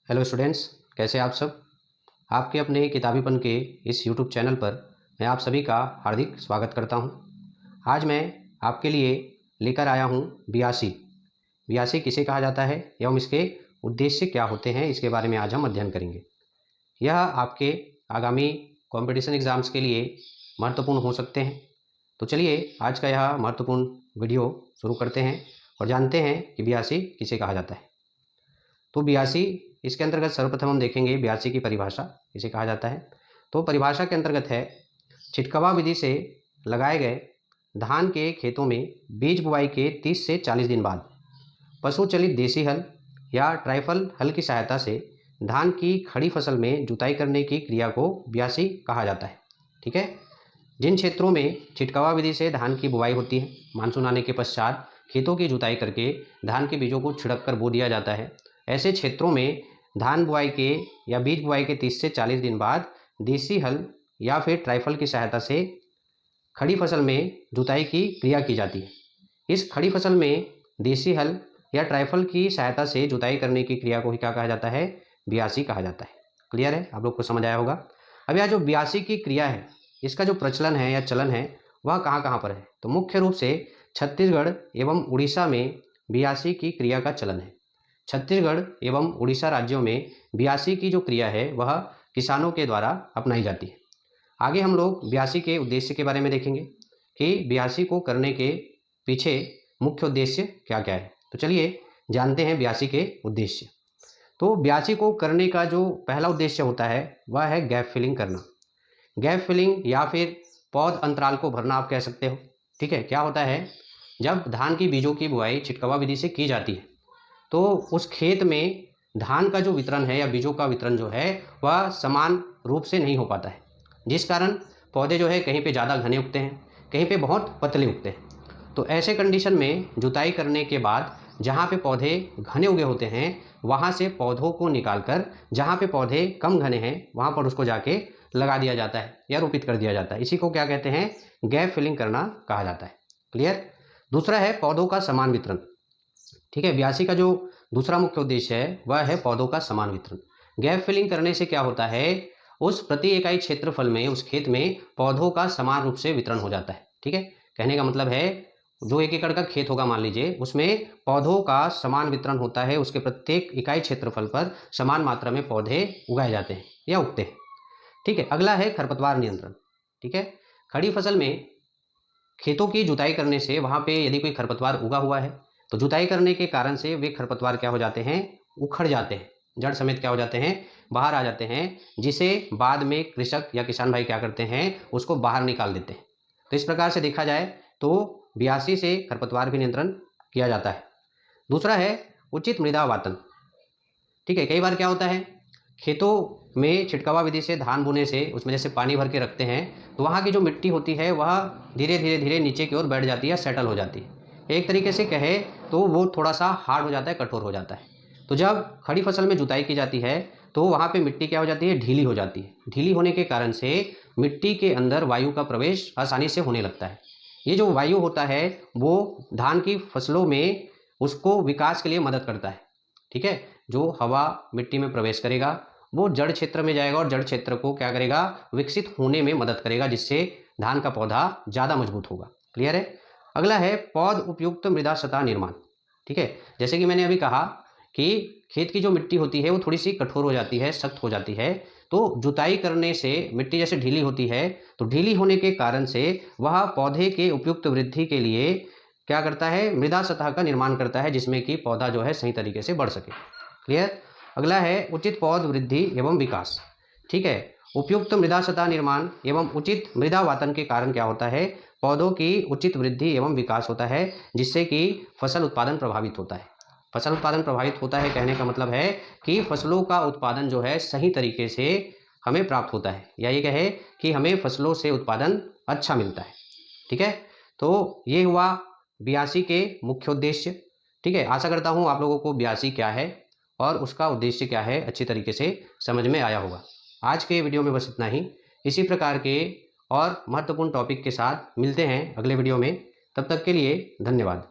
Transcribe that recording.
Hello students, कैसे आप सब। आपके अपने किताबीपन के इस यूट्यूब चैनल पर मैं आप सभी का हार्दिक स्वागत करता हूं। आज मैं आपके लिए लेकर आया हूं ब्यासी। ब्यासी किसे कहा जाता है एवं इसके उद्देश्य क्या होते हैं, इसके बारे में आज हम अध्ययन करेंगे। यह आपके आगामी कॉम्पिटिशन एग्ज़ाम्स के लिए महत्वपूर्ण हो सकते हैं। तो चलिए आज का यह महत्वपूर्ण वीडियो शुरू करते हैं और जानते हैं कि ब्यासी किसे कहा जाता है। तो ब्यासी, इसके अंतर्गत सर्वप्रथम हम देखेंगे ब्यासी की परिभाषा इसे कहा जाता है। तो परिभाषा के अंतर्गत है, छिटकवा विधि से लगाए गए धान के खेतों में बीज बुआई के 30 से 40 दिन बाद पशु चलित देसी हल या ट्राइफल हल की सहायता से धान की खड़ी फसल में जुताई करने की क्रिया को ब्यासी कहा जाता है। ठीक है। जिन क्षेत्रों में छिटकवा विधि से धान की बुआई होती है, मानसून आने के पश्चात खेतों की जुताई करके धान के बीजों को छिड़क कर बो दिया जाता है, ऐसे क्षेत्रों में धान बुआई के या बीज बुआई के 30 से 40 दिन बाद देसी हल या फिर ट्राइफल की सहायता से खड़ी फसल में जुताई की क्रिया की जाती है। इस खड़ी फसल में देसी हल या ट्राइफल की सहायता से जुताई करने की क्रिया को ही क्या कहा जाता है? ब्यासी कहा जाता है। क्लियर है? आप लोग को समझ आया होगा। अब यह जो ब्यासी की क्रिया है, इसका जो प्रचलन है या चलन है वह कहाँ कहाँ पर है? तो मुख्य रूप से छत्तीसगढ़ एवं उड़ीसा में ब्यासी की क्रिया का चलन है। छत्तीसगढ़ एवं उड़ीसा राज्यों में ब्यासी की जो क्रिया है वह किसानों के द्वारा अपनाई जाती है। आगे हम लोग ब्यासी के उद्देश्य के बारे में देखेंगे कि ब्यासी को करने के पीछे मुख्य उद्देश्य क्या क्या है। तो चलिए जानते हैं ब्यासी के उद्देश्य। तो ब्यासी को करने का जो पहला उद्देश्य होता है वह है गैप फिलिंग करना। गैप फिलिंग या फिर पौध अंतराल को भरना आप कह सकते हो। ठीक है। क्या होता है, जब धान की बीजों की बुआई छिटकवा विधि से की जाती है तो उस खेत में धान का जो वितरण है या बीजों का वितरण जो है वह समान रूप से नहीं हो पाता है, जिस कारण पौधे जो है कहीं पे ज़्यादा घने उगते हैं, कहीं पे बहुत पतले उगते हैं। तो ऐसे कंडीशन में जुताई करने के बाद जहाँ पे पौधे घने उगे होते हैं वहाँ से पौधों को निकालकर जहाँ पे पौधे कम घने हैं वहाँ पर उसको जाके लगा दिया जाता है या रोपित कर दिया जाता है। इसी को क्या कहते हैं? गैप फिलिंग करना कहा जाता है। क्लियर। दूसरा है पौधों का समान वितरण। ठीक है। ब्यासी का जो दूसरा मुख्य उद्देश्य है वह है पौधों का समान वितरण। गैप फिलिंग करने से क्या होता है, उस प्रति इकाई क्षेत्रफल में उस खेत में पौधों का समान रूप से वितरण हो जाता है। ठीक है। कहने का मतलब है, जो 1 एकड़ का खेत होगा मान लीजिए, उसमें पौधों का समान वितरण होता है। उसके प्रत्येक इकाई क्षेत्रफल पर समान मात्रा में पौधे उगाए जाते हैं या उगते हैं। ठीक है। अगला है खरपतवार नियंत्रण। ठीक है। खड़ी फसल में खेतों की जुताई करने से वहाँ पे यदि कोई खरपतवार उगा हुआ है तो जुताई करने के कारण से वे खरपतवार क्या हो जाते हैं? उखड़ जाते हैं, जड़ समेत क्या हो जाते हैं? बाहर आ जाते हैं, जिसे बाद में कृषक या किसान भाई क्या करते हैं? उसको बाहर निकाल देते हैं। तो इस प्रकार से देखा जाए तो ब्यासी से खरपतवार भी नियंत्रण किया जाता है। दूसरा है उचित मृदा वातन। ठीक है। कई बार क्या होता है, खेतों में छिटकावा विधि से धान बोने से उसमें जैसे पानी भर के रखते हैं तो वहाँ की जो मिट्टी होती है वह धीरे धीरे धीरे नीचे की ओर बैठ जाती है, सेटल हो जाती है। एक तरीके से कहे तो वो थोड़ा सा हार्ड हो जाता है, कठोर हो जाता है। तो जब खड़ी फसल में जुताई की जाती है तो वहाँ पे मिट्टी क्या हो जाती है? ढीली हो जाती है। ढीली होने के कारण से मिट्टी के अंदर वायु का प्रवेश आसानी से होने लगता है। ये जो वायु होता है वो धान की फसलों में उसको विकास के लिए मदद करता है। ठीक है। जो हवा मिट्टी में प्रवेश करेगा वो जड़ क्षेत्र में जाएगा और जड़ क्षेत्र को क्या करेगा? विकसित होने में मदद करेगा, जिससे धान का पौधा ज़्यादा मजबूत होगा। क्लियर है। अगला है पौध उपयुक्त मृदा सतह निर्माण। ठीक है। जैसे कि मैंने अभी कहा कि खेत की जो मिट्टी होती है वो थोड़ी सी कठोर हो जाती है, सख्त हो जाती है। तो जुताई करने से मिट्टी जैसे ढीली होती है तो ढीली होने के कारण से वह पौधे के उपयुक्त वृद्धि के लिए क्या करता है? मृदा सतह का निर्माण करता है, जिसमें कि पौधा जो है सही तरीके से बढ़ सके। क्लियर। अगला है उचित पौध वृद्धि एवं विकास। ठीक है। उपयुक्त मृदा सतह निर्माण एवं उचित मृदा वातन के कारण क्या होता है? पौधों की उचित वृद्धि एवं विकास होता है, जिससे कि फसल उत्पादन प्रभावित होता है। फसल उत्पादन प्रभावित होता है कहने का मतलब है कि फसलों का उत्पादन जो है सही तरीके से हमें प्राप्त होता है, या ये कहे कि हमें फसलों से उत्पादन अच्छा मिलता है। ठीक है। तो ये हुआ ब्यासी के मुख्य उद्देश्य। ठीक है। आशा करता हूँ आप लोगों को ब्यासी क्या है और उसका उद्देश्य क्या है अच्छी तरीके से समझ में आया होगा। आज के वीडियो में बस इतना ही। इसी प्रकार के और महत्वपूर्ण टॉपिक के साथ मिलते हैं अगले वीडियो में। तब तक के लिए धन्यवाद।